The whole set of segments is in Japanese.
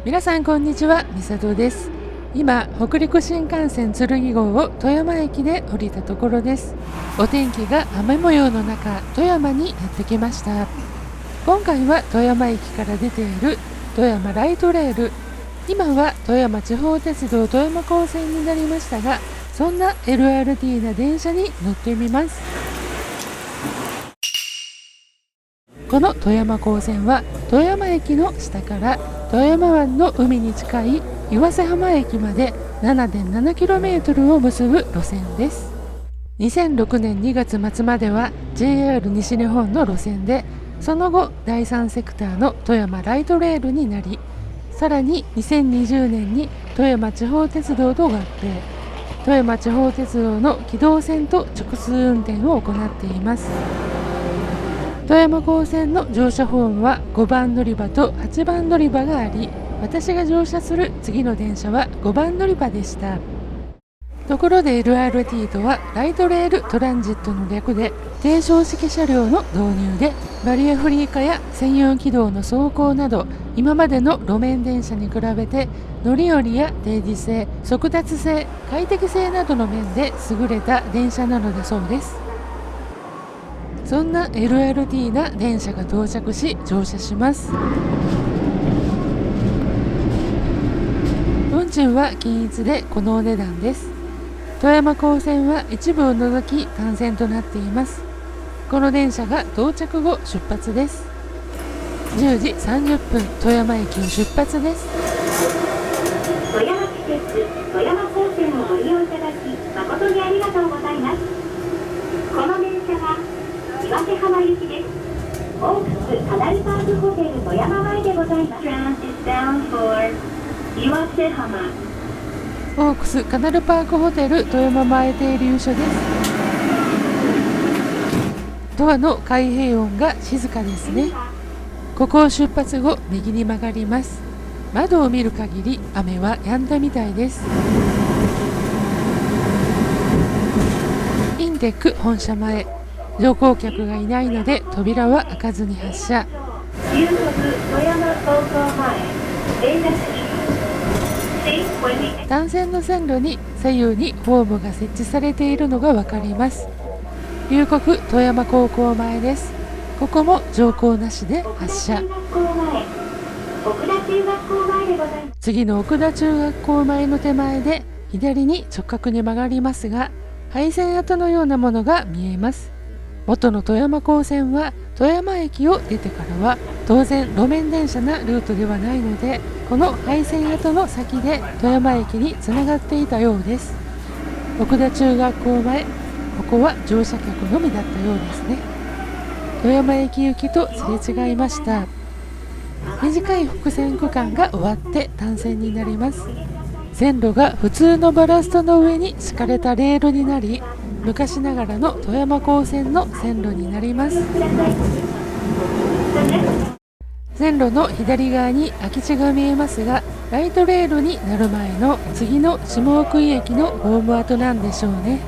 皆さんこんにちは、みさとです。今、北陸新幹線剣号を富山駅で降りたところです。お天気が雨模様の中、富山にやってきました。今回は富山駅から出ている富山ライトレール、今は富山地方鉄道富山高線になりましたが、そんな LRT な電車に乗ってみます。この富山高線は富山駅の下から富山湾の海に近い岩瀬浜駅まで 7.7km を結ぶ路線です。2006年2月末までは JR 西日本の路線で、その後第三セクターの富山ライトレールになり、さらに2020年に富山地方鉄道と合併、富山地方鉄道の軌道線と直通運転を行っています。富山高線の乗車ホームは5番乗り場と8番乗り場があり、私が乗車する次の電車は5番乗り場でした。ところで LRT とはライトレールトランジットの略で、低床式車両の導入でバリアフリー化や専用軌道の走行など、今までの路面電車に比べて乗り降りや定時性、速達性、快適性などの面で優れた電車なのだそうです。そんな LRT な電車が到着し乗車します。運賃は均一でこのお値段です。富山高線は一部を除き単線となっています。この電車が到着後出発です。10時30分富山駅を出発です。富山地鉄富山高線をご利用いただき誠にありがとうございます。この電車は岩瀬浜行きです。オークスカナルパークホテル富山前でございます。岩瀬浜オークスカナルパークホテル富山前停留所です。ドアの開閉音が静かですね。ここを出発後右に曲がります。窓を見る限り雨は止んだみたいです。インテック本社前、乗降客がいないので扉は開かずに発車。富山高校前連絡単線の線路に左右にホームが設置されているのがわかります。龍谷富山高校前です。ここも乗降なしで発車。次の奥田中学校前の手前で左に直角に曲がりますが、廃線跡のようなものが見えます。元の富山高線は富山駅を出てからは当然路面電車なルートではないので、この廃線跡の先で富山駅につながっていたようです。奥田中学校前、ここは乗車客のみだったようですね。富山駅行きとすれ違いました。短い複線区間が終わって単線になります。線路が普通のバラストの上に敷かれたレールになり、昔ながらの富山高線の線路になります。線路の左側に空き地が見えますが、ライトレールになる前の次の下奥井駅のホーム跡なんでしょうね。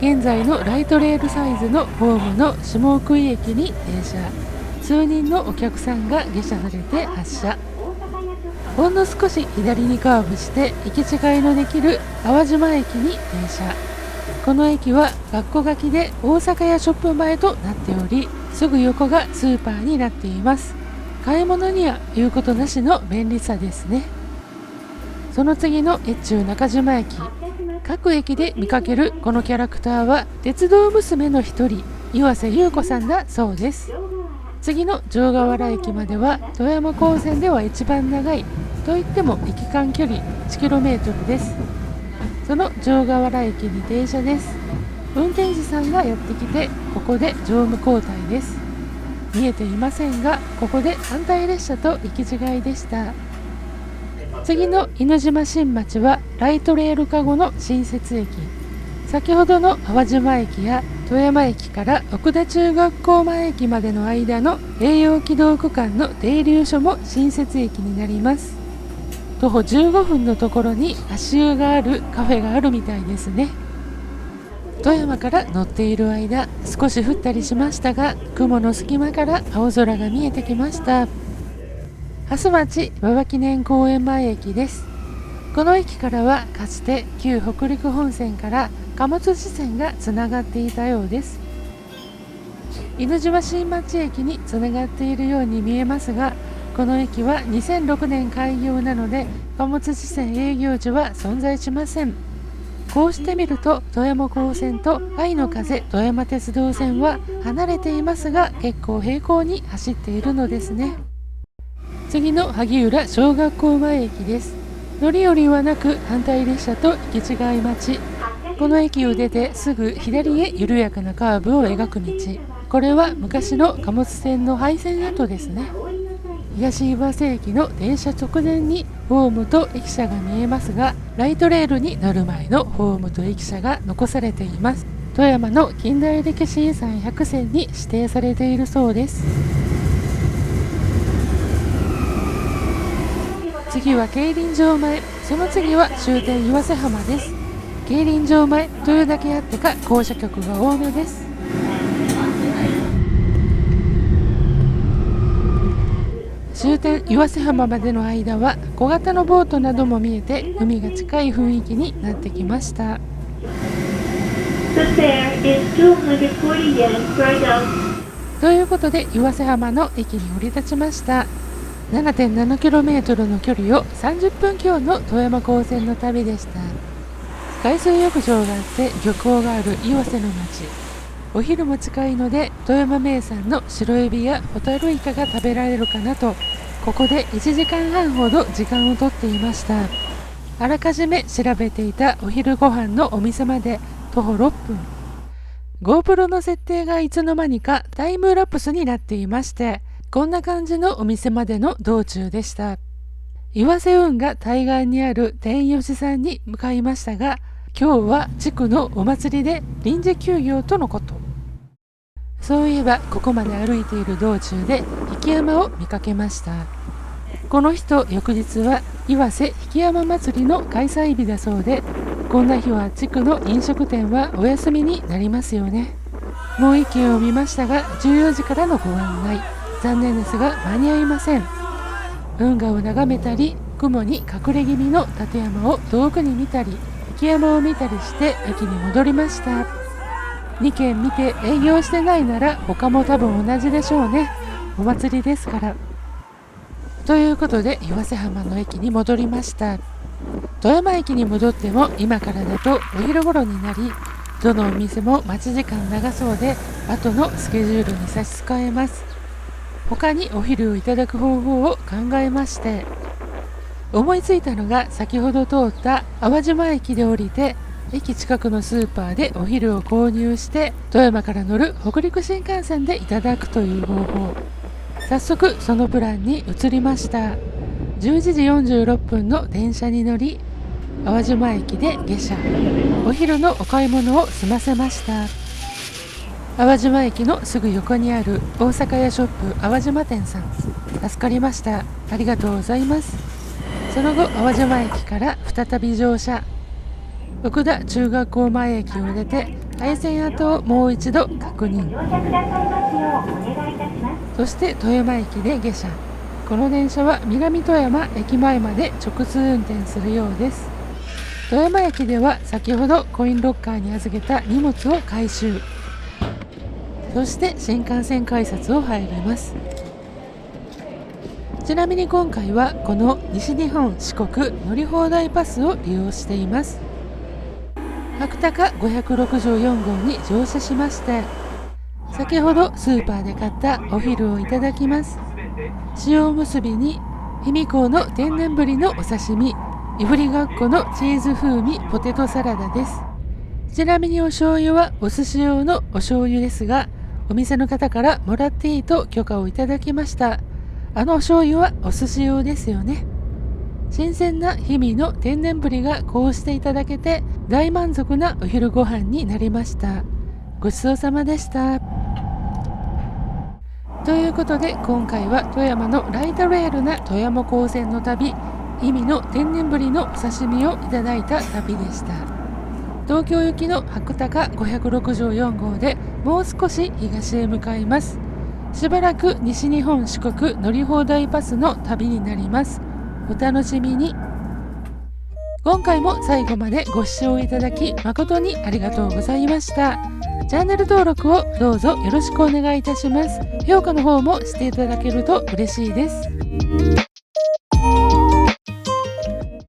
現在のライトレールサイズのホームの下奥井駅に停車、数人のお客さんが下車されて発車。ほんの少し左にカーブして行き違いのできる淡島駅に停車。この駅は学校書きで大阪屋ショップ前となっており、すぐ横がスーパーになっています。買い物には言うことなしの便利さですね。その次の越中中島駅、各駅で見かけるこのキャラクターは鉄道娘の一人、岩瀬優子さんだそうです。次の城ヶ原駅までは富山高線では一番長いといっても行き間距離 1km です。その城ヶ原駅に停車です。運転手さんがやってきて、ここで乗務交代です。見えていませんが、ここで反対列車と行き違いでした。次の犬島新町はライトレール化後の新設駅。先ほどの淡島駅や富山駅から奥田中学校前駅までの間の栄養軌道区間の停留所も新設駅になります。徒歩15分のところに足湯があるカフェがあるみたいですね。富山から乗っている間、少し降ったりしましたが、雲の隙間から青空が見えてきました。蓮町馬場記念公園前駅です。この駅からはかつて旧北陸本線から貨物支線がつながっていたようです。犬島新町駅につながっているように見えますが、この駅は2006年開業なので貨物支線営業時は存在しません。こうしてみると富山高専と愛の風富山鉄道線は離れていますが結構平行に走っているのですね。次の萩浦小学校前駅です。乗り降りはなく反対列車と行き違い待ち。この駅を出てすぐ左へ緩やかなカーブを描く道、これは昔の貨物線の廃線跡ですね。東岩瀬駅の電車直前にホームと駅舎が見えますが、ライトレールに乗る前のホームと駅舎が残されています。富山の近代歴史遺産100選に指定されているそうです。次は競輪場前、その次は終点岩瀬浜です。競輪場前というだけあってか降車客が多めです。終点岩瀬浜までの間は小型のボートなども見えて海が近い雰囲気になってきました。ということで岩瀬浜の駅に降り立ちました。7.7km の距離を30分強の富山高専の旅でした。海水浴場があって漁港がある岩瀬の町、お昼も近いので富山名産の白エビやホタルイカが食べられるかなと、ここで1時間半ほど時間をとっていました。あらかじめ調べていたお昼ご飯のお店まで徒歩6分。 GoPro の設定がいつの間にかタイムラプスになっていまして、こんな感じのお店までの道中でした。岩瀬運河対岸にある天吉さんに向かいましたが、今日は地区のお祭りで臨時休業とのこと。そういえばここまで歩いている道中で曳山を見かけました。この日と翌日は岩瀬曳山祭りの開催日だそうで、こんな日は地区の飲食店はお休みになりますよね。もう一軒を見ましたが14時からのご案内、残念ですが間に合いません。運河を眺めたり雲に隠れ気味の立山を遠くに見たり曳山を見たりして駅に戻りました。2軒見て営業してないなら他も多分同じでしょうね。お祭りですから。ということで岩瀬浜の駅に戻りました。富山駅に戻っても今からだとお昼頃になり、どのお店も待ち時間長そうで後のスケジュールに差し支えます。他にお昼をいただく方法を考えまして、思いついたのが先ほど通った淡島駅で降りて駅近くのスーパーでお昼を購入して富山から乗る北陸新幹線でいただくという方法。早速そのプランに移りました。11時46分の電車に乗り淡島駅で下車、お昼のお買い物を済ませました。淡島駅のすぐ横にある大阪屋ショップ淡島店さん、助かりました。ありがとうございます。その後淡島駅から再び乗車、奥田中学校前駅を出て廃線跡をもう一度確認、そして富山駅で下車。この電車は南富山駅前まで直通運転するようです。富山駅では先ほどコインロッカーに預けた荷物を回収、そして新幹線改札を入ります。ちなみに今回はこの西日本四国乗り放題パスを利用しています。白鷹564号に乗車しまして、先ほどスーパーで買ったお昼をいただきます。塩むすびに卑弥呼の天然ぶりのお刺身、いぶりがっこのチーズ風味ポテトサラダです。ちなみにお醤油はお寿司用のお醤油ですが、お店の方からもらっていいと許可をいただきました。あのお醤油はお寿司用ですよね。新鮮な氷見の天然ぶりがこうしていただけて大満足なお昼ご飯になりました。ごちそうさまでした。ということで今回は富山のライトレールな富山高専の旅、氷見の天然ぶりのお刺身をいただいた旅でした。東京行きの白鷹564号でもう少し東へ向かいます。しばらく西日本四国乗り放題パスの旅になります。お楽しみに。今回も最後までご視聴いただき誠にありがとうございました。チャンネル登録をどうぞよろしくお願いいたします。評価の方もしていただけると嬉しいです。